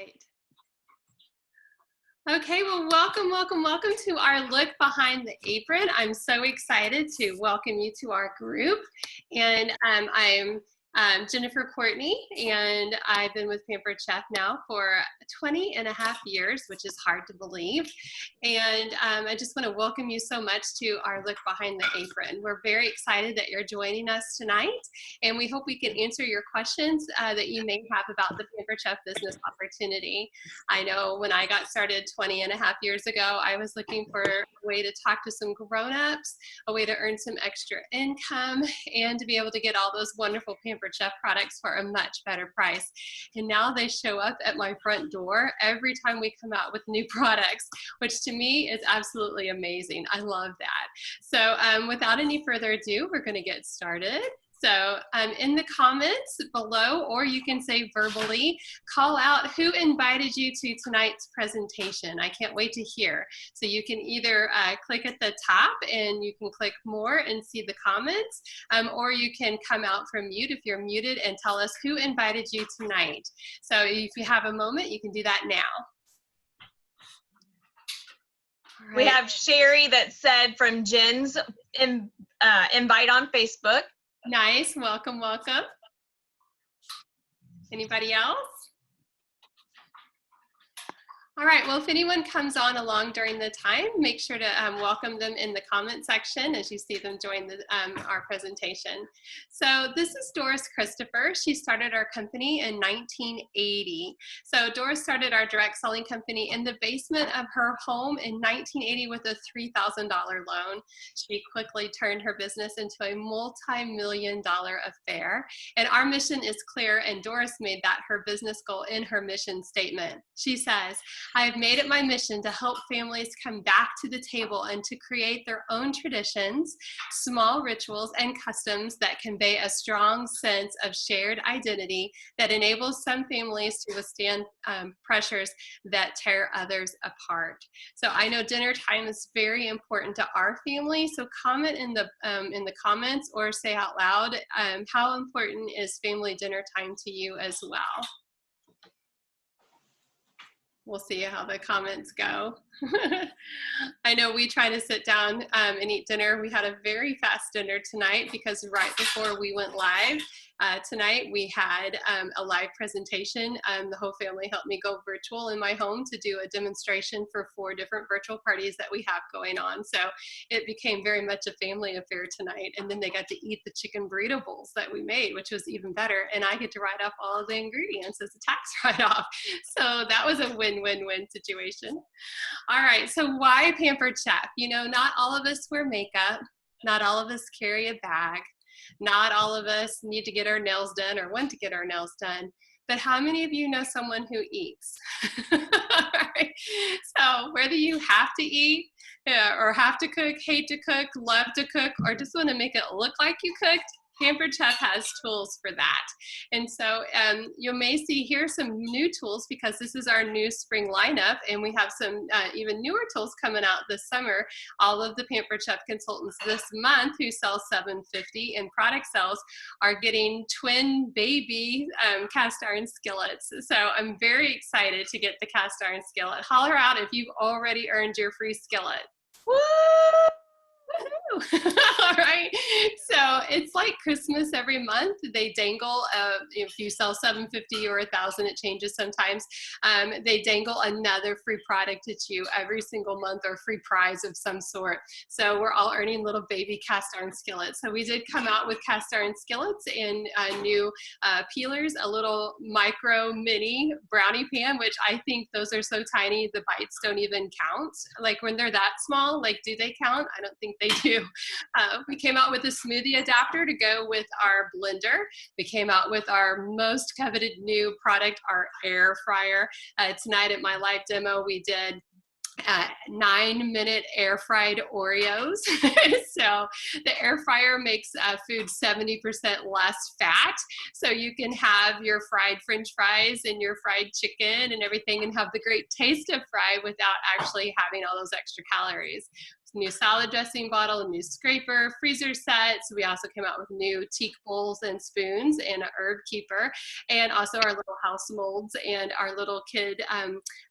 right. Okay, well, welcome to our look behind the apron. I'm so excited to welcome you to our group. And I'm Jennifer Courtney, and I've been with Pampered Chef now for 20 and a half years, which is hard to believe. And I just want to welcome you so much to our look behind the apron. We're very excited that you're joining us tonight, and we hope we can answer your questions that you may have about the Pampered Chef business opportunity. I know when I got started 20 and a half years ago, I was looking for a way to talk to some grown-ups, a way to earn some extra income, and to be able to get all those wonderful Pampered Chef products for a much better price. And now they show up at my front door every time we come out with new products, which to me is absolutely amazing. I love that. So without any further ado, we're going to get started. So in the comments below, or you can say verbally, call out who invited you to tonight's presentation. I can't wait to hear. So you can either click at the top and you can click more and see the comments, or you can come out from mute if you're muted and tell us who invited you tonight. So if you have a moment, you can do that now. Right. We have Sherry that said from Jen's invite on Facebook. Nice, welcome. Anybody else? All right, well, if anyone comes on along during the time, make sure to welcome them in the comment section as you see them join our presentation. So this is Doris Christopher. She started our company in 1980. So Doris started our direct selling company in the basement of her home in 1980 with a $3,000 loan. She quickly turned her business into a multi-million-dollar affair. And our mission is clear, and Doris made that her business goal in her mission statement. She says, I have made it my mission to help families come back to the table and to create their own traditions, small rituals, and customs that convey a strong sense of shared identity that enables some families to withstand pressures that tear others apart. So I know dinner time is very important to our family, so comment in the comments or say out loud how important is family dinner time to you as well. We'll see how the comments go. I know we try to sit down and eat dinner. We had a very fast dinner tonight because right before we went live tonight, we had a live presentation. The whole family helped me go virtual in my home to do a demonstration for 4 different virtual parties that we have going on. So it became very much a family affair tonight. And then they got to eat the chicken burrito bowls that we made, which was even better. And I get to write off all of the ingredients as a tax write-off. So that was a win-win-win situation. All right, so why Pampered Chef? You know, not all of us wear makeup. Not all of us carry a bag. Not all of us need to get our nails done or want to get our nails done. But how many of you know someone who eats? Right. So whether you have to eat or have to cook, hate to cook, love to cook, or just want to make it look like you cooked, Pampered Chef has tools for that. And so you may see here some new tools because this is our new spring lineup, and we have some even newer tools coming out this summer. All of the Pampered Chef consultants this month who sell $750 in product sales are getting twin baby cast iron skillets. So I'm very excited to get the cast iron skillet. Holler out if you've already earned your free skillet. Woo! All right, so it's like Christmas every month. They dangle, if you sell $750 or $1,000, it changes sometimes. They dangle another free product at you every single month, or free prize of some sort. So we're all earning little baby cast iron skillets. So we did come out with cast iron skillets in new peelers, a little micro mini brownie pan, which I think those are so tiny the bites don't even count. Like when they're that small, like do they count? I don't think they do. We came out with a smoothie adapter to go with our blender. We came out with our most coveted new product, our air fryer. Tonight at my live demo, we did 9-minute air fried Oreos. So the air fryer makes food 70% less fat. So you can have your fried French fries and your fried chicken and everything and have the great taste of fry without actually having all those extra calories. new salad dressing bottle, a new scraper, freezer sets. We also came out with new teak bowls and spoons and an herb keeper, and also our little house molds and our little kid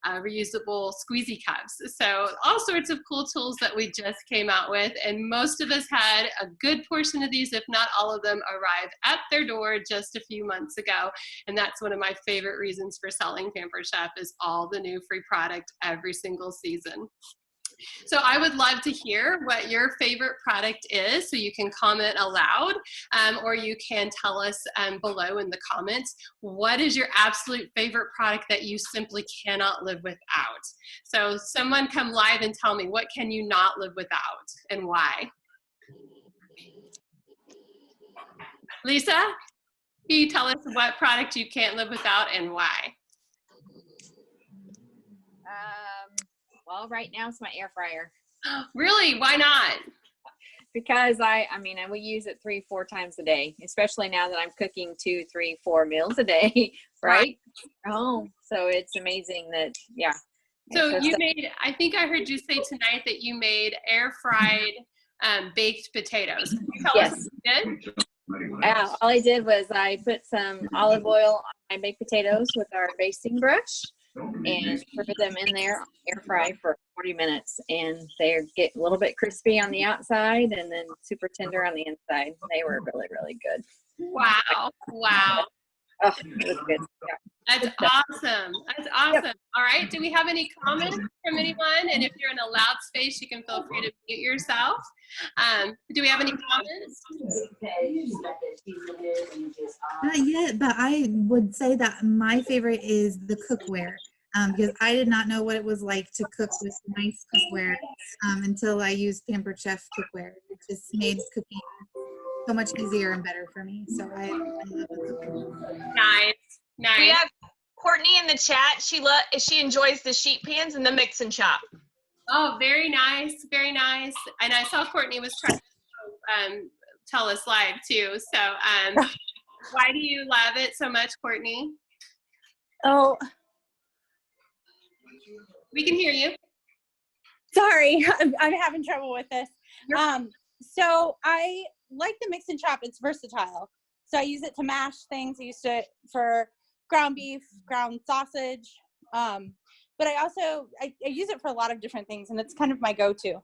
reusable squeezy cups. So all sorts of cool tools that we just came out with, and most of us had a good portion of these, if not all of them, arrive at their door just a few months ago. And that's one of my favorite reasons for selling Pampered Chef, is all the new free product every single season. So I would love to hear what your favorite product is, so you can comment aloud, or you can tell us below in the comments, what is your absolute favorite product that you simply cannot live without? So someone come live and tell me, what can you not live without and why? Lisa, can you tell us what product you can't live without and why? Well, right now it's my air fryer. Really? Why not? Because I mean, we use it 3-4 times a day, especially now that I'm cooking 2, 3, 4 meals a day, right? Oh, so it's amazing that, yeah. So you made, I think I heard you say tonight that you made air fried baked potatoes. Can you tell us what you did? All I did was I put some olive oil on my baked potatoes with our basting brush and put them in there on air fry for 40 minutes, and they get a little bit crispy on the outside and then super tender on the inside. They were really, really good. Wow. Wow. Oh, it was good. Yeah. That's awesome. That's awesome. Yep. All right. Do we have any comments from anyone? And if you're in a loud space, you can feel free to mute yourself. Do we have any comments? Not yet, but I would say that my favorite is the cookware, because I did not know what it was like to cook with nice cookware until I used Pampered Chef cookware. It just made cooking so much easier and better for me. So I love the cookware. Nice. Nice. We have Courtney in the chat. She enjoys the sheet pans and the mix and chop. Oh, very nice. Very nice. And I saw Courtney was trying to tell us live too. So why do you love it so much, Courtney? Oh, we can hear you. Sorry, I'm having trouble with this. So I like the mix and chop. It's versatile. So I use it to mash things. I used it for ground beef, ground sausage. But I also, I use it for a lot of different things, and it's kind of my go-to.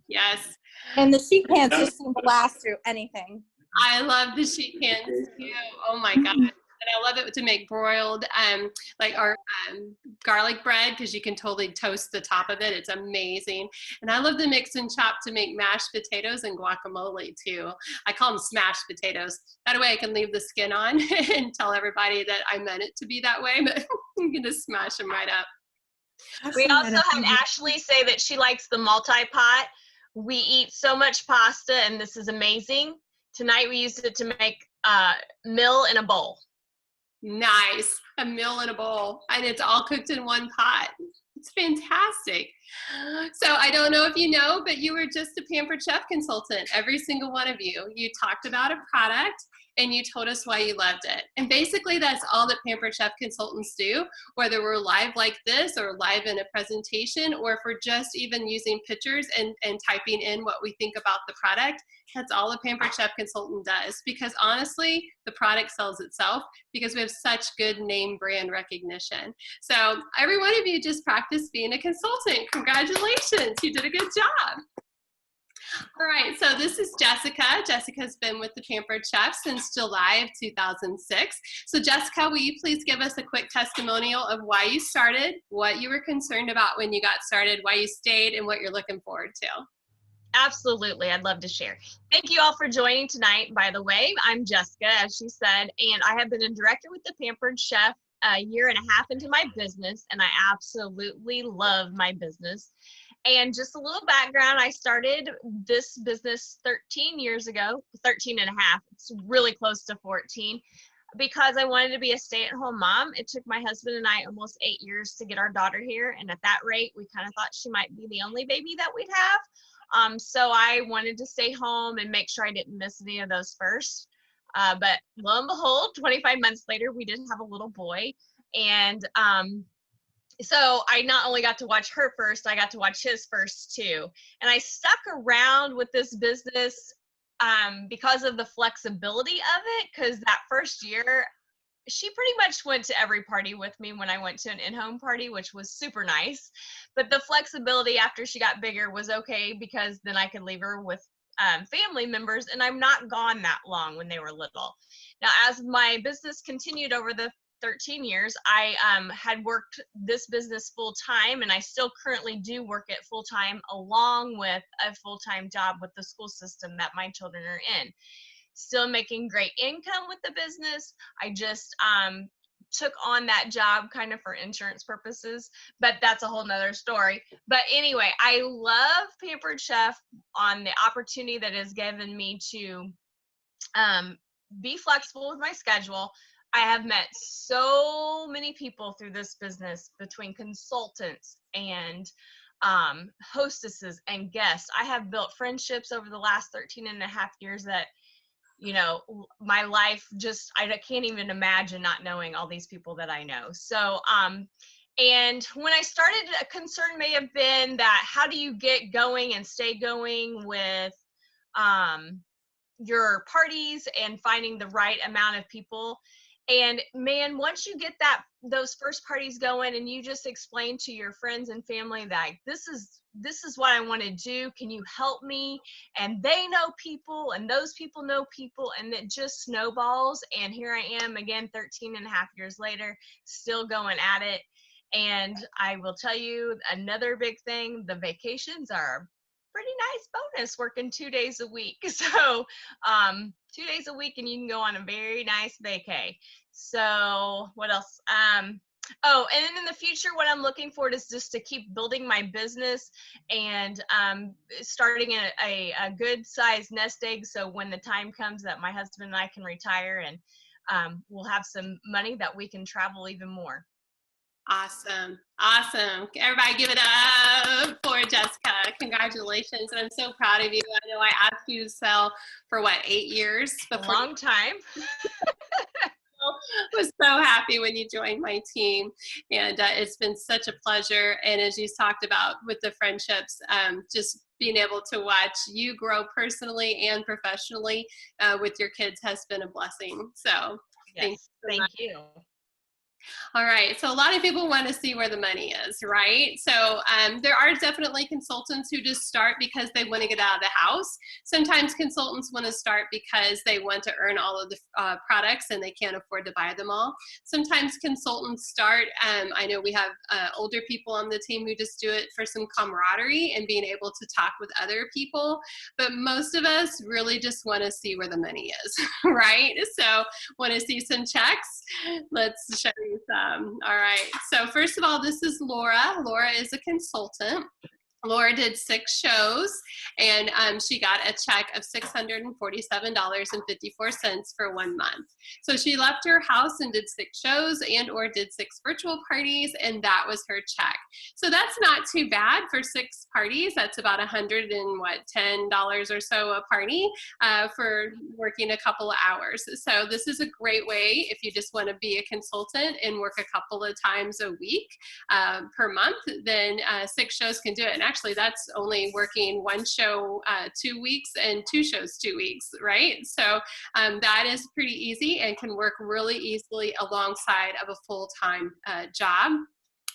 Yes. And the sheet pans just seem to last through anything. I love the sheet pans too. Oh my God. And I love it to make broiled, like our garlic bread, because you can totally toast the top of it. It's amazing. And I love the mix and chop to make mashed potatoes and guacamole too. I call them smashed potatoes. That way I can leave the skin on and tell everybody that I meant it to be that way, but I'm going to smash them right up. We also had Ashley say that she likes the multi-pot. We eat so much pasta, and this is amazing. Tonight we used it to make meal in a bowl. Nice. A meal in a bowl. And it's all cooked in one pot. It's fantastic. So I don't know if you know, but you were just a Pampered Chef consultant. Every single one of you. You talked about a product and you told us why you loved it. And basically that's all that Pampered Chef consultants do, whether we're live like this or live in a presentation, or if we're just even using pictures and typing in what we think about the product. That's all a Pampered Chef consultant does, because honestly, the product sells itself because we have such good name brand recognition. So every one of you just practiced being a consultant. Congratulations, you did a good job. All right, so this is Jessica. Jessica's been with the Pampered Chef since July of 2006. So Jessica, will you please give us a quick testimonial of why you started, what you were concerned about when you got started, why you stayed, and what you're looking forward to? Absolutely, I'd love to share. Thank you all for joining tonight. By the way, I'm Jessica, as she said, and I have been a director with the Pampered Chef a year and a half into my business, and I absolutely love my business. And just a little background, I started this business 13 years ago, 13 and a half. It's really close to 14, because I wanted to be a stay-at-home mom. It took my husband and I almost 8 years to get our daughter here, and at that rate, we kind of thought she might be the only baby that we'd have. So I wanted to stay home and make sure I didn't miss any of those first. But lo and behold, 25 months later, we did have a little boy. And so I not only got to watch her first, I got to watch his first too. And I stuck around with this business because of the flexibility of it. Because that first year, she pretty much went to every party with me when I went to an in-home party, which was super nice. But the flexibility after she got bigger was okay, because then I could leave her with family members, and I'm not gone that long when they were little. Now, as my business continued over the 13 years, I had worked this business full time, and I still currently do work it full time along with a full-time job with the school system that my children are in. Still making great income with the business. I just took on that job kind of for insurance purposes, but that's a whole nother story. But anyway, I love Pampered Chef on the opportunity that is given me to be flexible with my schedule. I have met so many people through this business, between consultants and hostesses and guests. I have built friendships over the last 13 and a half years that, you know, my life just, I can't even imagine not knowing all these people that I know. So, and when I started, a concern may have been that how do you get going and stay going with your parties and finding the right amount of people. And man, once you get those first parties going and you just explain to your friends and family that this is what I want to do, can you help me? And they know people, and those people know people, and it just snowballs. And here I am again, 13 and a half years later, still going at it. And I will tell you another big thing, the vacations are pretty nice bonus, working 2 days a week. So 2 days a week and you can go on a very nice vacay. So what else? Oh, and then in the future, what I'm looking for is just to keep building my business and starting a good sized nest egg. So when the time comes that my husband and I can retire, and we'll have some money that we can travel even more. Awesome. Awesome. Everybody give it up for Jessica. Congratulations. And I'm so proud of you. I know I asked you to sell for 8 years before. A long time. I was so happy when you joined my team, and it's been such a pleasure. And as you talked about with the friendships, just being able to watch you grow personally and professionally with your kids has been a blessing. So yes, thank you. All right. So a lot of people want to see where the money is, right? So there are definitely consultants who just start because they want to get out of the house. Sometimes consultants want to start because they want to earn all of the products and they can't afford to buy them all. Sometimes consultants start, I know we have older people on the team who just do it for some camaraderie and being able to talk with other people. But most of us really just want to see where the money is, right? So want to see some checks? Let's show you some. All right. So first of all, this is Laura. Laura is a consultant. Laura did 6 shows, and she got a check of $647.54 for 1 month. So she left her house and did 6 shows and or did 6 virtual parties, and that was her check. So that's not too bad for 6 parties. That's about $110 or so a party for working a couple of hours. So this is a great way if you just want to be a consultant and work a couple of times a week per month, then 6 shows can do it. And actually, that's only working 1 show 2 weeks and 2 shows 2 weeks, right? So that is pretty easy and can work really easily alongside of a full-time job.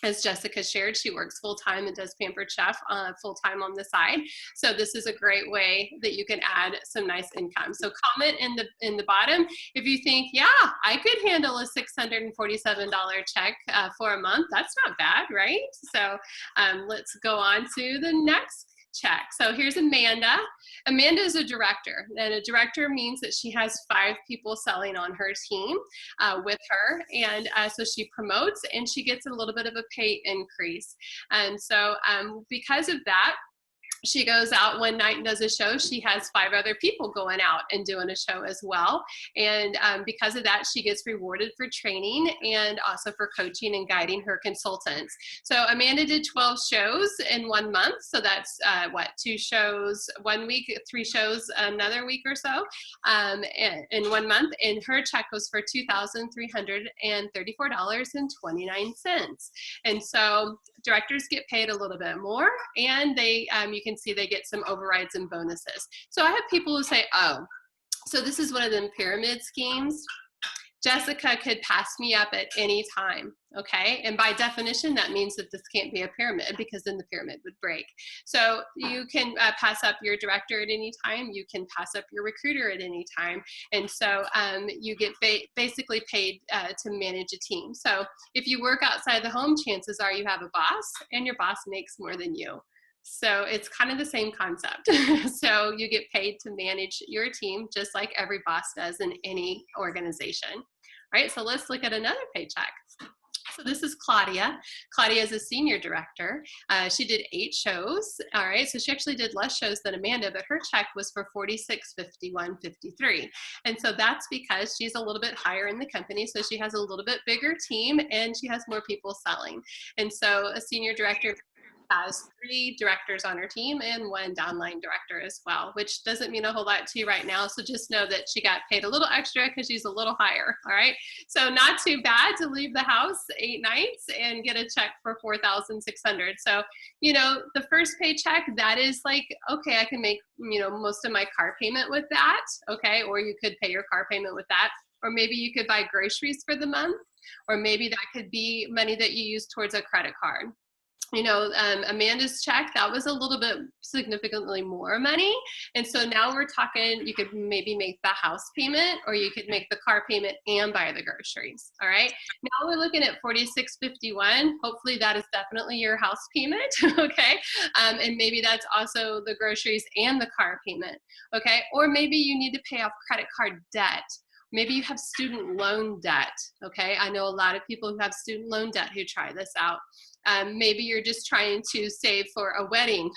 As Jessica shared, she works full-time and does Pampered Chef full-time on the side. So this is a great way that you can add some nice income. So comment in the bottom if you think, yeah, I could handle a $647 check for a month. That's not bad, right? So let's go on to the next check. So here's Amanda. Amanda is a director, and a director means that she has 5 people selling on her team with her, and so she promotes and she gets a little bit of a pay increase. And so because of that, she goes out one night and does a show, she has 5 other people going out and doing a show as well. And because of that, she gets rewarded for training and also for coaching and guiding her consultants. So Amanda did 12 shows in 1 month. So that's 2 shows 1 week, 3 shows another week or so in 1 month. And her check was for $2,334.29. And so directors get paid a little bit more, and they you can see they get some overrides and bonuses. So I have people who say, oh, so this is one of them pyramid schemes. Jessica could pass me up at any time, okay? And by definition, that means that this can't be a pyramid, because then the pyramid would break. So you can pass up your director at any time. You can pass up your recruiter at any time. And so you get basically paid to manage a team. So if you work outside the home, chances are you have a boss, and your boss makes more than you. So it's kind of the same concept. So you get paid to manage your team, just like every boss does in any organization. All right, so let's look at another paycheck. So this is Claudia. Claudia is a senior director. She did 8 shows. All right, so she actually did less shows than Amanda, but her check was for $46.51.53. And so that's because she's a little bit higher in the company, so she has a little bit bigger team, and she has more people selling. And so a senior director has 3 directors on her team and 1 downline director as well, which doesn't mean a whole lot to you right now. So just know that she got paid a little extra because she's a little higher. All right. So not too bad to leave the house 8 nights and get a check for $4,600. So, you know, the first paycheck, that is like, okay, I can make, you know, most of my car payment with that. Okay. Or you could pay your car payment with that. Or maybe you could buy groceries for the month. Or maybe that could be money that you use towards a credit card. You know, Amanda's check, that was a little bit significantly more money. And so now we're talking, you could maybe make the house payment, or you could make the car payment and buy the groceries. All right. Now we're looking at $46.51. Hopefully that is definitely your house payment. Okay. And maybe that's also the groceries and the car payment. Okay. Or maybe you need to pay off credit card debt. Maybe you have student loan debt. Okay. I know a lot of people who have student loan debt who try this out. Maybe you're just trying to save for a wedding.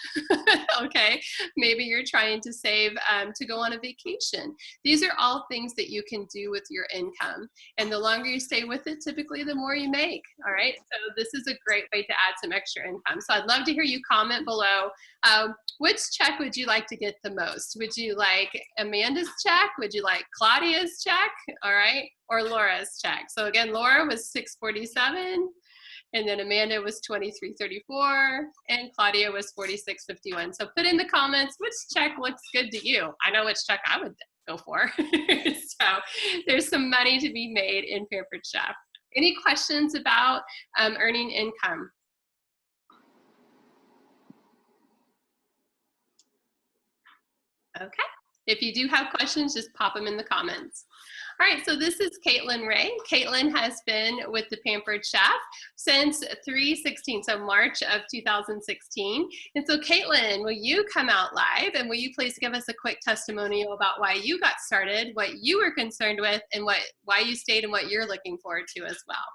Okay. Maybe you're trying to save to go on a vacation. These are all things that you can do with your income. And the longer you stay with it, typically the more you make. All right. So this is a great way to add some extra income. So I'd love to hear you comment below. Which check would you like to get the most? Would you like Amanda's check? Would you like Claudia's check? All right. Or Laura's check. So again, Laura was $647. And then Amanda was $23.34, and Claudia was $46.51. So put in the comments which check looks good to you. I know which check I would go for. So there's some money to be made in Pampered Chef. Any questions about earning income? Okay. If you do have questions, just pop them in the comments. All right, so this is Caitlin Ray. Caitlin has been with the Pampered Chef since 3/16, so March of 2016. And so Caitlin, will you come out live, and will you please give us a quick testimonial about why you got started, what you were concerned with, and why you stayed, and what you're looking forward to as well?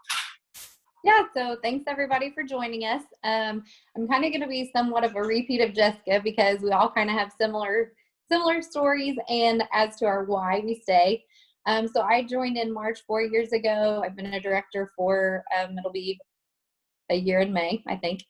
Yeah, so thanks everybody for joining us. I'm kind of going to be somewhat of a repeat of Jessica, because we all kind of have similar stories, and as to our why we stay. So I joined in March 4 years ago. I've been a director for, it'll be a year in May, I think.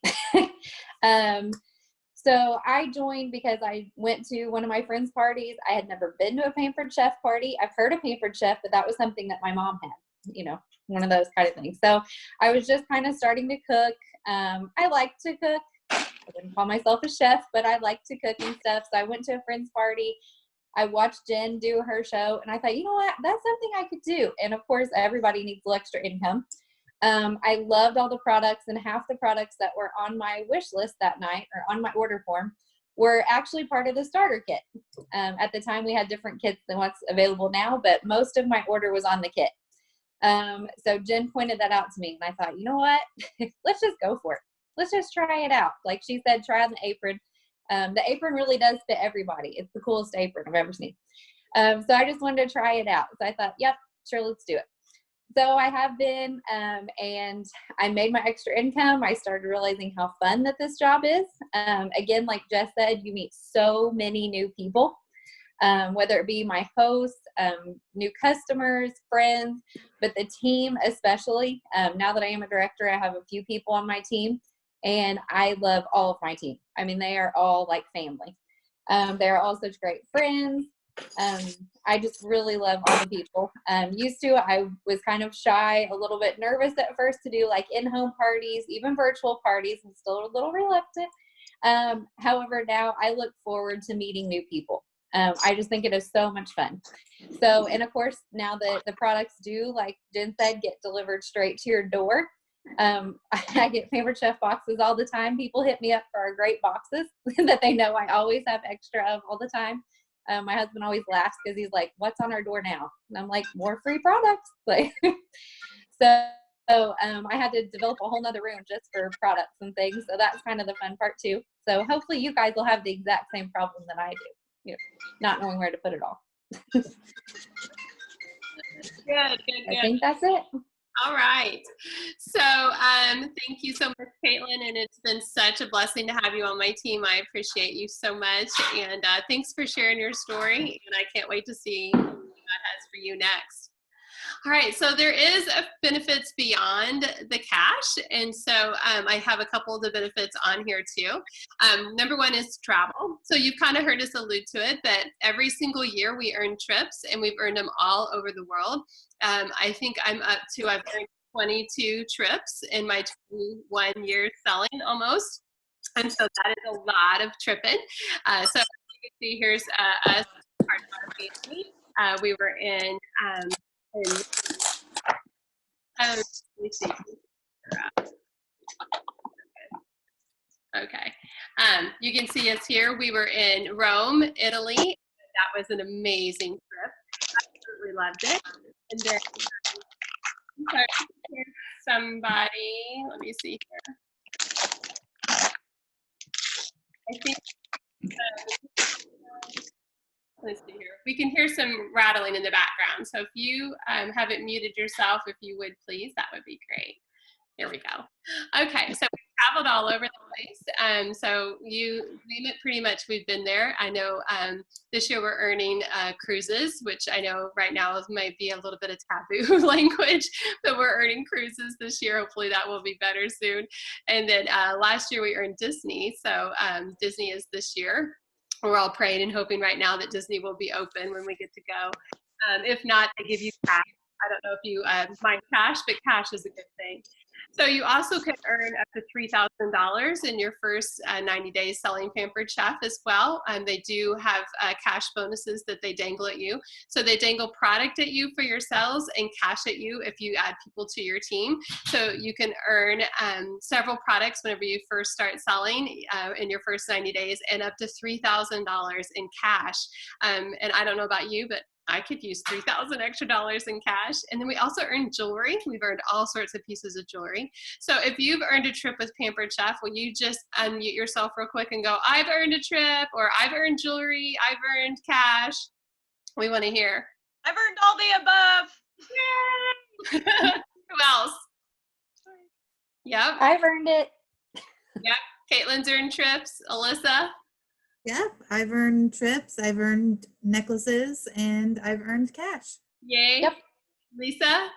So I joined because I went to one of my friends' parties. I had never been to a Pampered Chef party. I've heard of Pampered Chef, but that was something that my mom had, you know, one of those kind of things. So I was just kind of starting to cook. I like to cook. I wouldn't call myself a chef, but I like to cook and stuff. So I went to a friend's party. I watched Jen do her show, and I thought, you know what, that's something I could do. And of course, everybody needs a little extra income. I loved all the products, and half the products that were on my wish list that night, or on my order form, were actually part of the starter kit. At the time, we had different kits than what's available now, but most of my order was on the kit. So Jen pointed that out to me, and I thought, you know what, let's just go for it. Let's just try it out. Like she said, try on the apron. The apron really does fit everybody. It's the coolest apron I've ever seen. So I just wanted to try it out. So I thought, yep, sure, let's do it. So I have been, and I made my extra income. I started realizing how fun that this job is. Again, like Jess said, you meet so many new people, whether it be my hosts, new customers, friends, but the team especially. Now that I am a director, I have a few people on my team, and I love all of my team. I mean, they are all like family. They're all such great friends. I just really love all the people. I was kind of shy, a little bit nervous at first to do like in-home parties, even virtual parties. I'm still a little reluctant. However, now I look forward to meeting new people. I just think it is so much fun. So, and of course, now that the products do, like Jen said, get delivered straight to your door. I get Pampered Chef boxes all the time. People hit me up for our great boxes that they know I always have extra of all the time. My husband always laughs because he's like, "What's on our door now?" And I'm like, "More free products." Like, so I had to develop a whole nother room just for products and things. So that's kind of the fun part too. So hopefully you guys will have the exact same problem that I do, you know, not knowing where to put it all. Good. I think that's it. All right. So thank you so much, Caitlin. And it's been such a blessing to have you on my team. I appreciate you so much. And thanks for sharing your story. And I can't wait to see what God has for you next. All right, so there is benefits beyond the cash, and so I have a couple of the benefits on here too. Number one is travel. So you've kind of heard us allude to it, but every single year we earn trips, and we've earned them all over the world. I think I've earned 22 trips in my 21 years selling almost, and so that is a lot of tripping. So you can see here's us, part of our family. We were in let me see. Okay. You can see us here. We were in Rome, Italy. That was an amazing trip. Absolutely loved it. And then somebody, let me see here. I think let's see here. We can hear some rattling in the background. So if you haven't muted yourself, if you would please, that would be great. Here we go. Okay, so we've traveled all over the place. So you name it, pretty much we've been there. I know this year we're earning cruises, which I know right now might be a little bit of taboo language, but we're earning cruises this year. Hopefully that will be better soon. And then last year we earned Disney. So Disney is this year. We're all praying and hoping right now that Disney will be open when we get to go. If not, they give you cash. I don't know if you mind cash, but cash is a good thing. So you also can earn up to $3,000 in your first 90 days selling Pampered Chef as well. They do have cash bonuses that they dangle at you. So they dangle product at you for your sales and cash at you if you add people to your team. So you can earn several products whenever you first start selling in your first 90 days and up to $3,000 in cash. And I don't know about you, but I could use $3,000 extra in cash. And then we also earn jewelry. We've earned all sorts of pieces of jewelry. So if you've earned a trip with Pampered Chef, will you just unmute yourself real quick and go, I've earned a trip, or I've earned jewelry, I've earned cash? We want to hear. I've earned all the above. Yay! Who else? Yep. I've earned it. Yep. Caitlin's earned trips. Alyssa? Yep, I've earned trips, I've earned necklaces, and I've earned cash. Yay. Yep. Lisa?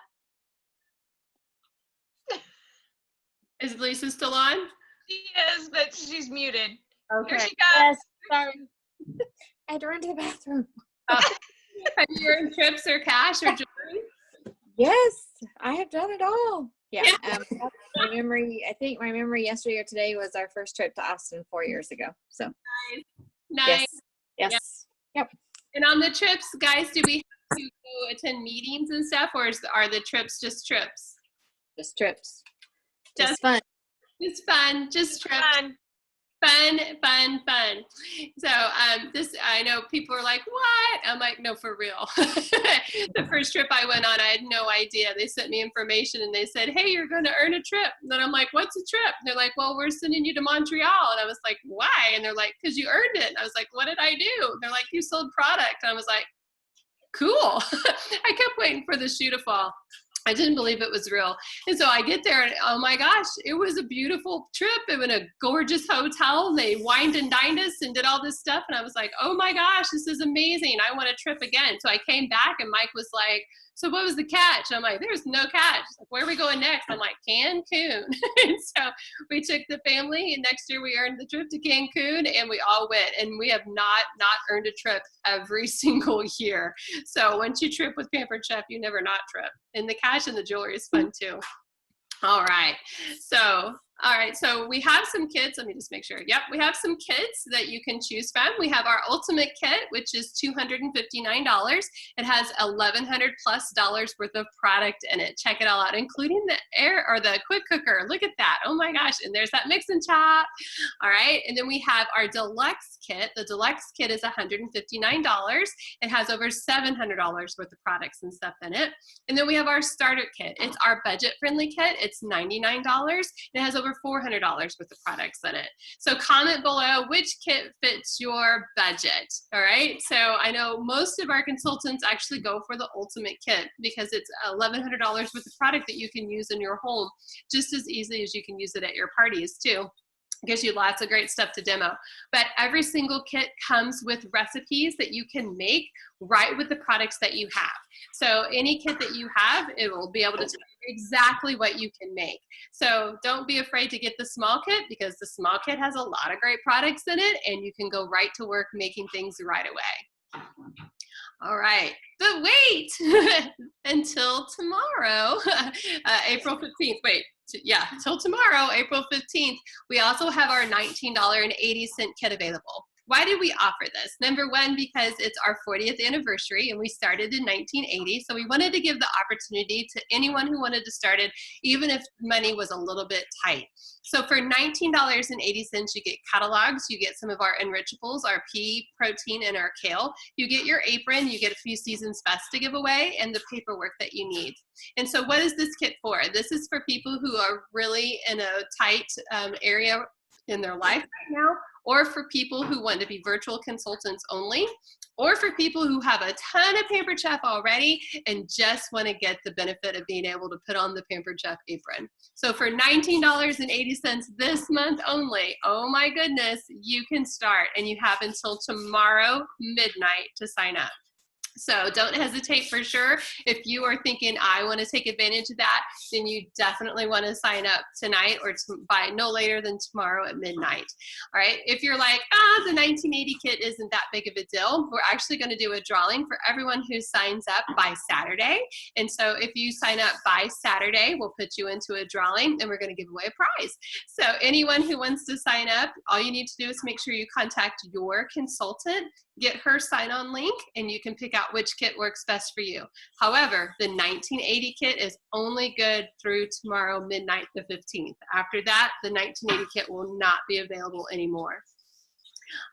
Is Lisa still on? She is, but she's muted. Okay. Here she goes. Yes, sorry. I had to run to the bathroom. Have you earned trips or cash or jewelry? Yes, I have done it all. Yeah. Yeah. My memory, I think my memory yesterday or today was our first trip to Austin 4 years ago. So Nice. Yes. Yep. And on the trips, guys, do we have to go attend meetings and stuff, or are the trips just trips? Just trips. Just fun. Just fun. Just trips. Fun. Fun. So this, I know people are like, what? I'm like, no, for real. The first trip I went on, I had no idea. They sent me information and they said, hey, you're going to earn a trip. And then I'm like, what's a trip? And they're like, well, we're sending you to Montreal. And I was like, why? And they're like, because you earned it. And I was like, what did I do? And they're like, you sold product. And I was like, cool. I kept waiting for the shoe to fall. I didn't believe it was real. And so I get there and oh my gosh, it was a beautiful trip. It was in a gorgeous hotel. They wined and dined us and did all this stuff. And I was like, oh my gosh, this is amazing. I want a trip again. So I came back and Mike was like, so what was the catch? I'm like, there's no catch. Like, where are we going next? I'm like, Cancun. And so we took the family, and next year we earned the trip to Cancun, and we all went. And we have not earned a trip every single year. So once you trip with Pampered Chef, you never not trip. And the cash and the jewelry is fun too. All right. So we have some kits. Let me just make sure. Yep, we have some kits that you can choose from. We have our ultimate kit, which is $259. It has $1,100+ worth of product in it. Check it all out, including the the quick cooker. Look at that. Oh my gosh. And there's that mix and chop. All right. And then we have our deluxe kit. The deluxe kit is $159. It has over $700 worth of products and stuff in it. And then we have our starter kit. It's our budget friendly kit. It's $99. It has over $400 worth of products in it. So comment below which kit fits your budget. All right. So I know most of our consultants actually go for the ultimate kit because it's $1,100 worth of product that you can use in your home just as easily as you can use it at your parties too. Gives you lots of great stuff to demo. But every single kit comes with recipes that you can make right with the products that you have. So any kit that you have, it will be able to tell you exactly what you can make. So don't be afraid to get the small kit because the small kit has a lot of great products in it and you can go right to work making things right away. All right, but wait until tomorrow, April 15th. Till tomorrow, April 15th, we also have our $19.80 kit available. Why did we offer this? Number one, because it's our 40th anniversary and we started in 1980. So we wanted to give the opportunity to anyone who wanted to start it, even if money was a little bit tight. So for $19.80, you get catalogs, you get some of our enrichables, our pea protein and our kale. You get your apron, you get a few Season's Best to give away, and the paperwork that you need. And so what is this kit for? This is for people who are really in a tight area in their life right now, or for people who want to be virtual consultants only, or for people who have a ton of Pampered Chef already and just want to get the benefit of being able to put on the Pampered Chef apron. So for $19.80 this month only, oh my goodness, you can start and you have until tomorrow midnight to sign up. So don't hesitate for sure. If you are thinking, I want to take advantage of that, then you definitely want to sign up tonight or by no later than tomorrow at midnight. All right. If you're like, the 1980 kit isn't that big of a deal, we're actually going to do a drawing for everyone who signs up by Saturday. And so if you sign up by Saturday, we'll put you into a drawing and we're going to give away a prize. So anyone who wants to sign up, all you need to do is make sure you contact your consultant, get her sign-on link, and you can pick out which kit works best for you. However, the 1980 kit is only good through tomorrow, midnight the 15th. After that, the 1980 kit will not be available anymore.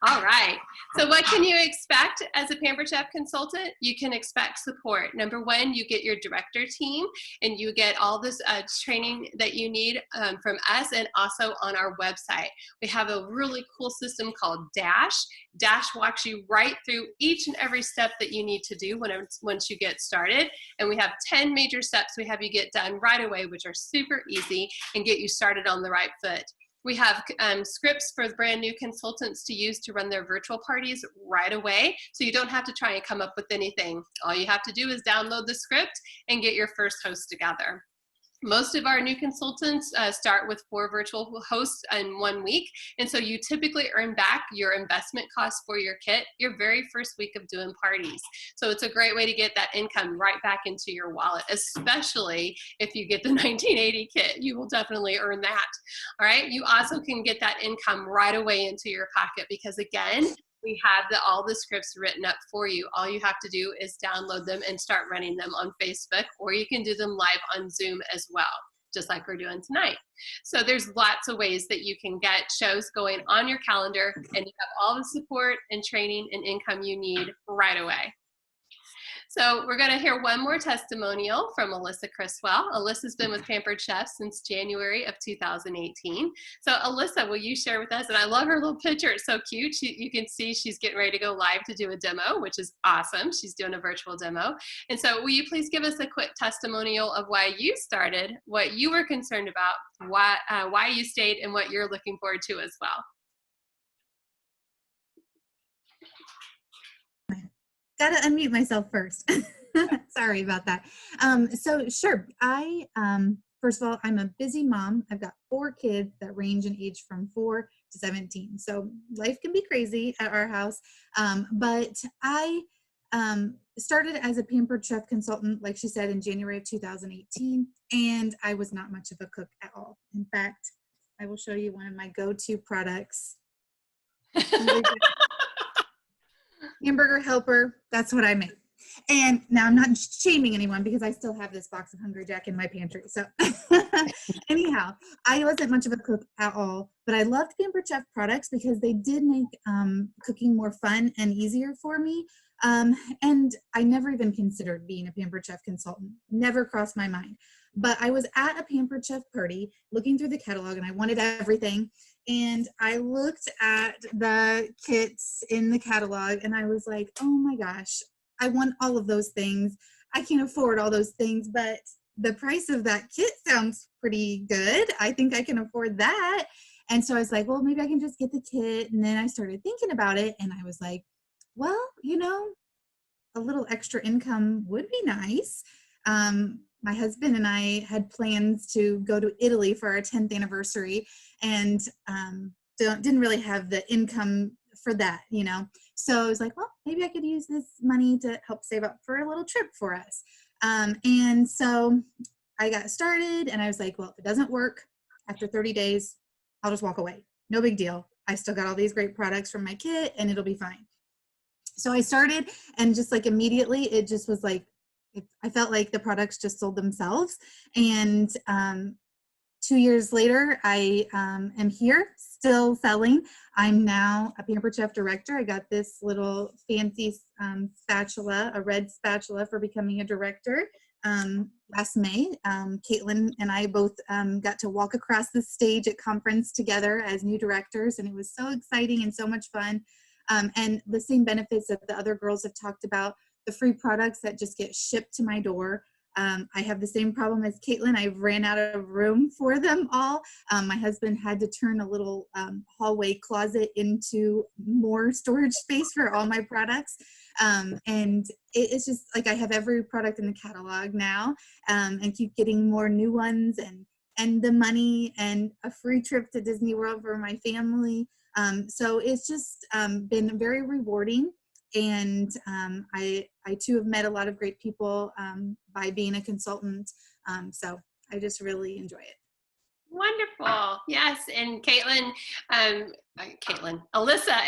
All right, so what can you expect as a Pampered Chef consultant? You can expect support. Number one, you get your director team and you get all this training that you need from us and also on our website. We have a really cool system called Dash. Dash walks you right through each and every step that you need to do once you get started. And we have 10 major steps we have you get done right away, which are super easy and get you started on the right foot. We have scripts for brand new consultants to use to run their virtual parties right away. So you don't have to try and come up with anything. All you have to do is download the script and get your first host together. Most of our new consultants start with 4 virtual hosts in 1 week. And so you typically earn back your investment costs for your kit your very first week of doing parties. So it's a great way to get that income right back into your wallet, especially if you get the 1980 kit. You will definitely earn that. All right. You also can get that income right away into your pocket because, again, we have all the scripts written up for you. All you have to do is download them and start running them on Facebook, or you can do them live on Zoom as well, just like we're doing tonight. So there's lots of ways that you can get shows going on your calendar and you have all the support and training and income you need right away. So we're going to hear one more testimonial from Alyssa Criswell. Alyssa's been with Pampered Chef since January of 2018. So Alyssa, will you share with us? And I love her little picture. It's so cute. You can see she's getting ready to go live to do a demo, which is awesome. She's doing a virtual demo. And so will you please give us a quick testimonial of why you started, what you were concerned about, why you stayed, and what you're looking forward to as well? Gotta unmute myself first. Sorry about that. So sure, first of all, I'm a busy mom. I've got 4 kids that range in age from 4 to 17. So life can be crazy at our house. But I started as a Pampered Chef consultant, like she said, in January of 2018, and I was not much of a cook at all. In fact, I will show you one of my go-to products. Hamburger Helper, that's what I make. And now I'm not shaming anyone because I still have this box of Hungry Jack in my pantry. So anyhow, I wasn't much of a cook at all, but I loved Pampered Chef products because they did make cooking more fun and easier for me. And I never even considered being a Pampered Chef consultant, never crossed my mind. But I was at a Pampered Chef party looking through the catalog and I wanted everything. And I looked at the kits in the catalog and I was like, oh my gosh, I want all of those things. I can't afford all those things, but the price of that kit sounds pretty good. I think I can afford that. And so I was like, well, maybe I can just get the kit. And then I started thinking about it and I was like, well, you know, a little extra income would be nice. My husband and I had plans to go to Italy for our 10th anniversary and didn't really have the income for that, you know. So I was like, well, maybe I could use this money to help save up for a little trip for us. And so I got started and I was like, well, if it doesn't work after 30 days, I'll just walk away. No big deal. I still got all these great products from my kit and it'll be fine. So I started and just like immediately it just was like, I felt like the products just sold themselves. And 2 years later, I am here still selling. I'm now a Pampered Chef director. I got this little fancy spatula, a red spatula for becoming a director last May. Caitlin and I both got to walk across the stage at conference together as new directors, and it was so exciting and so much fun. And the same benefits that the other girls have talked about, the free products that just get shipped to my door. I have the same problem as Caitlin. I ran out of room for them all. My husband had to turn a little hallway closet into more storage space for all my products. And it's just like I have every product in the catalog now and keep getting more new ones and the money and a free trip to Disney World for my family. So it's just been very rewarding. And I too have met a lot of great people by being a consultant. So I just really enjoy it. Wonderful. Yes. And Alyssa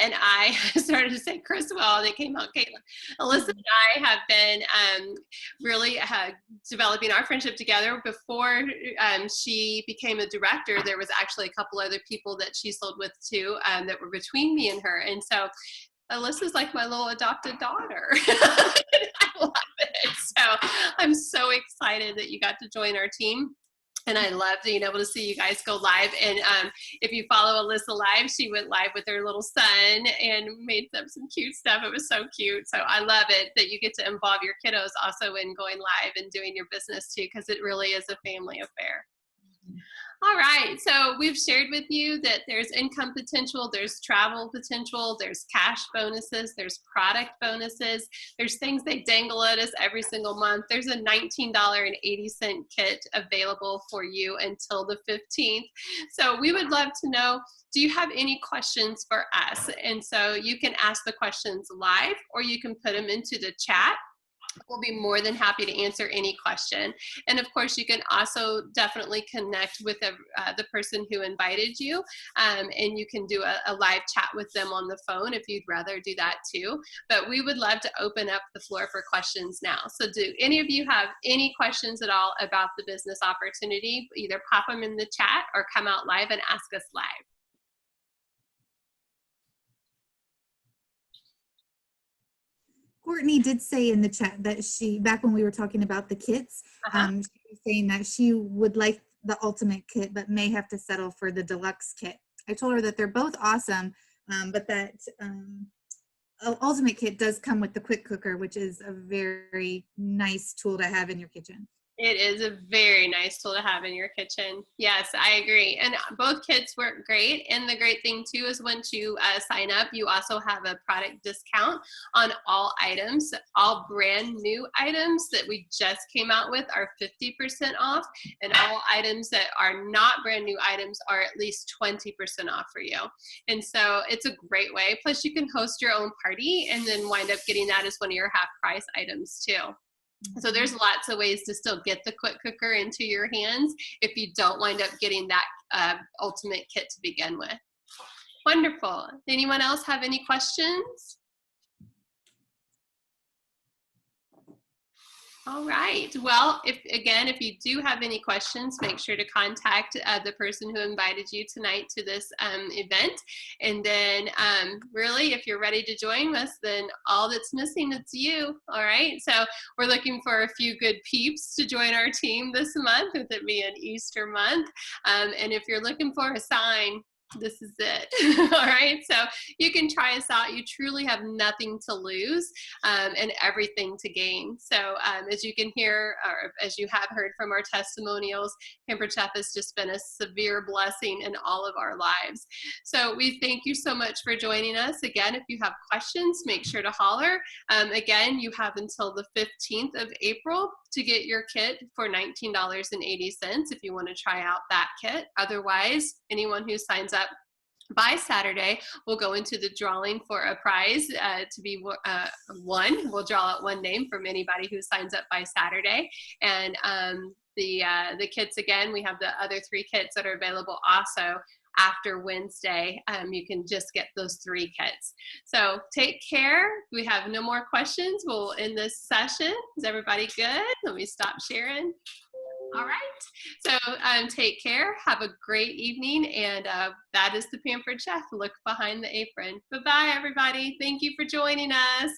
and I started to say Criswell and it came out Caitlin. Alyssa and I have been really developing our friendship together. Before she became a director, there was actually a couple other people that she sold with too that were between me and her. And so Alyssa's like my little adopted daughter. I love it. So I'm so excited that you got to join our team. And I love being able to see you guys go live. And if you follow Alyssa live, she went live with her little son and made them some cute stuff. It was so cute. So I love it that you get to involve your kiddos also in going live and doing your business too, because it really is a family affair. All right, so we've shared with you that there's income potential, there's travel potential, there's cash bonuses, there's product bonuses, there's things they dangle at us every single month. There's a $19.80 kit available for you until the 15th. So we would love to know, do you have any questions for us? And so you can ask the questions live or you can put them into the chat. We'll be more than happy to answer any question. And of course, you can also definitely connect with the person who invited you. And you can do a live chat with them on the phone if you'd rather do that too. But we would love to open up the floor for questions now. So do any of you have any questions at all about the business opportunity? Either pop them in the chat or come out live and ask us live. Courtney did say in the chat that back when we were talking about the kits, she was saying that she would like the ultimate kit, but may have to settle for the deluxe kit. I told her that they're both awesome, but that ultimate kit does come with the quick cooker, which is a very nice tool to have in your kitchen. It is a very nice tool to have in your kitchen. Yes, I agree. And both kits work great. And the great thing too is once you sign up, you also have a product discount on all items. All brand new items that we just came out with are 50% off. And all items that are not brand new items are at least 20% off for you. And so it's a great way. Plus you can host your own party and then wind up getting that as one of your half price items too. So there's lots of ways to still get the quick cooker into your hands if you don't wind up getting that ultimate kit to begin with. Wonderful. Anyone else have any questions? All right. Well, if you do have any questions, make sure to contact the person who invited you tonight to this event. And then really, if you're ready to join us, then all that's missing is you. All right. So we're looking for a few good peeps to join our team this month, with it being Easter month. And if you're looking for a sign, this is it. All right. So you can try us out. You truly have nothing to lose and everything to gain. So as you can hear, or as you have heard from our testimonials, Pampered Chef has just been a severe blessing in all of our lives. So we thank you so much for joining us. Again, if you have questions, make sure to holler. Again, you have until the 15th of April to get your kit for $19.80 if you want to try out that kit. Otherwise, anyone who signs up by Saturday, we'll go into the drawing for a prize to be won. We'll draw out one name from anybody who signs up by Saturday. And the kits, again, we have the other 3 kits that are available also after Wednesday. You can just get those 3 kits. So take care. We have no more questions. We'll end this session. Is everybody good? Let me stop sharing. All right. So take care. Have a great evening. And that is the Pampered Chef. Look behind the apron. Bye-bye, everybody. Thank you for joining us.